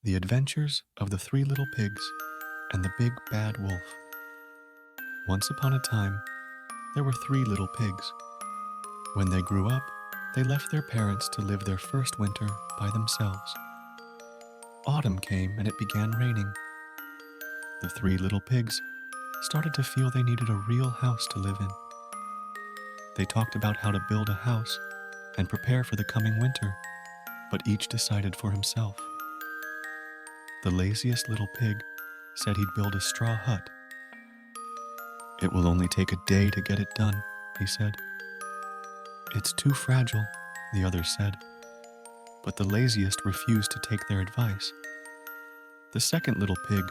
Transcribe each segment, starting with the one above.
The Adventures of the Three Little Pigs and the Big Bad Wolf. Once upon a time, there were three little pigs. When they grew up, they left their parents to live their first winter by themselves. Autumn came and it began raining. The three little pigs started to feel they needed a real house to live in. They talked about how to build a house and prepare for the coming winter, but each decided for himself. The laziest little pig said he'd build a straw hut. "It will only take a day to get it done," he said. "It's too fragile," the others said, but the laziest refused to take their advice. The second little pig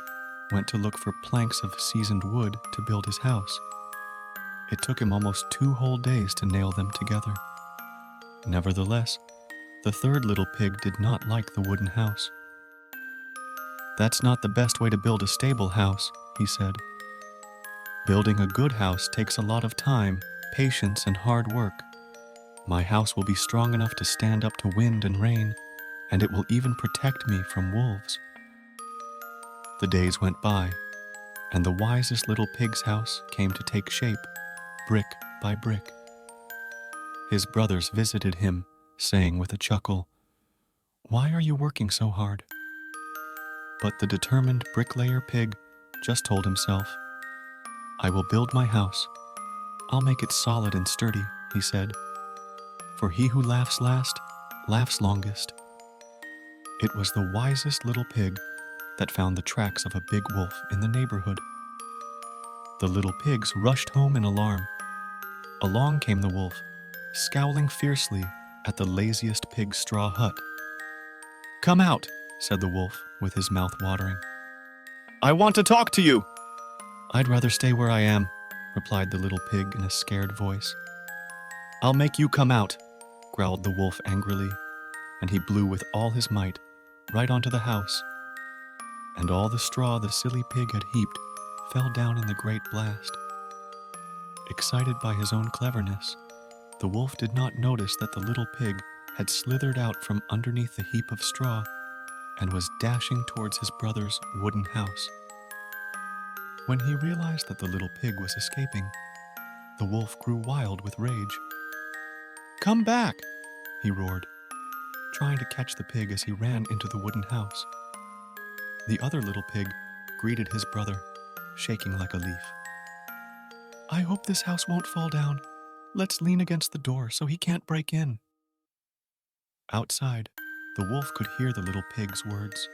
went to look for planks of seasoned wood to build his house. It took him almost 2 whole days to nail them together. Nevertheless, the third little pig did not like the wooden house. "That's not the best way to build a stable house," he said. "Building a good house takes a lot of time, patience, and hard work. My house will be strong enough to stand up to wind and rain, and it will even protect me from wolves." The days went by, and the wisest little pig's house came to take shape, brick by brick. His brothers visited him, saying with a chuckle, "Why are you working so hard?" But the determined bricklayer pig just told himself, "I will build my house. I'll make it solid and sturdy," he said. "For he who laughs last, laughs longest." It was the wisest little pig that found the tracks of a big wolf in the neighborhood. The little pigs rushed home in alarm. Along came the wolf, scowling fiercely at the laziest pig's straw hut. "Come out," said the wolf, with his mouth watering. "I want to talk to you." "I'd rather stay where I am," replied the little pig in a scared voice. "I'll make you come out," growled the wolf angrily, and he blew with all his might right onto the house. And all the straw the silly pig had heaped fell down in the great blast. Excited by his own cleverness, the wolf did not notice that the little pig had slithered out from underneath the heap of straw and was dashing towards his brother's wooden house. When he realized that the little pig was escaping, the wolf grew wild with rage. "Come back!" he roared, trying to catch the pig as he ran into the wooden house. The other little pig greeted his brother, shaking like a leaf. "I hope this house won't fall down. Let's lean against the door so he can't break in." Outside, the wolf could hear the little pig's words.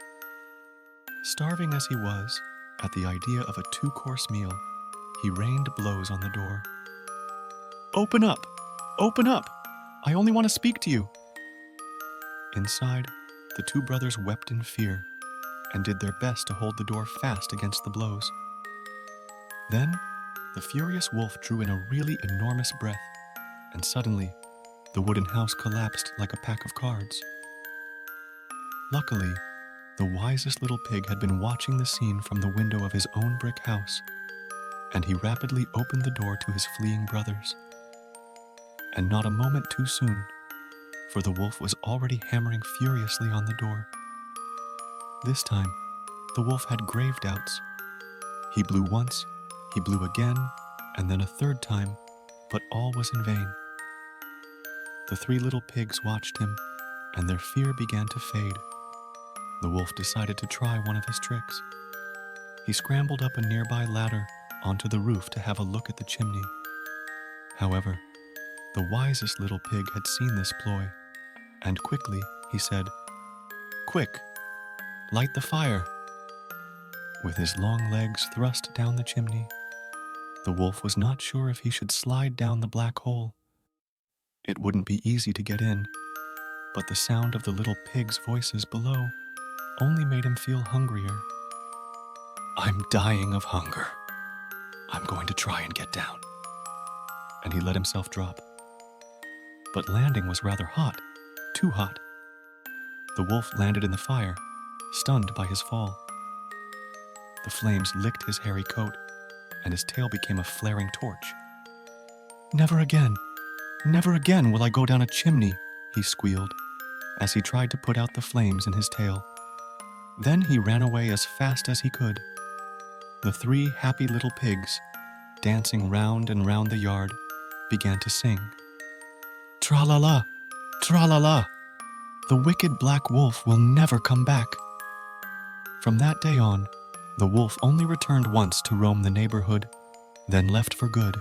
Starving as he was, at the idea of a 2-course meal, he rained blows on the door. "Open up! Open up! I only want to speak to you!" Inside, the 2 brothers wept in fear and did their best to hold the door fast against the blows. Then, the furious wolf drew in a really enormous breath, and suddenly, the wooden house collapsed like a pack of cards. Luckily, the wisest little pig had been watching the scene from the window of his own brick house, and he rapidly opened the door to his fleeing brothers. And not a moment too soon, for the wolf was already hammering furiously on the door. This time, the wolf had grave doubts. He blew once, he blew again, and then a third time, but all was in vain. The 3 little pigs watched him, and their fear began to fade. The wolf decided to try one of his tricks. He scrambled up a nearby ladder onto the roof to have a look at the chimney. However, the wisest little pig had seen this ploy, and quickly he said, "Quick, light the fire." With his long legs thrust down the chimney, the wolf was not sure if he should slide down the black hole. It wouldn't be easy to get in, but the sound of the little pigs' voices below only made him feel hungrier. "I'm dying of hunger. I'm going to try and get down." And he let himself drop. But landing was rather hot, too hot. The wolf landed in the fire, stunned by his fall. The flames licked his hairy coat, and his tail became a flaring torch. Never again will I go down a chimney," he squealed, as he tried to put out the flames in his tail. Then he ran away as fast as he could. The three happy little pigs, dancing round and round the yard, began to sing. Tra-la-la, tra-la-la, the wicked black wolf will never come back. From that day on, the wolf only returned once to roam the neighborhood, then left for good.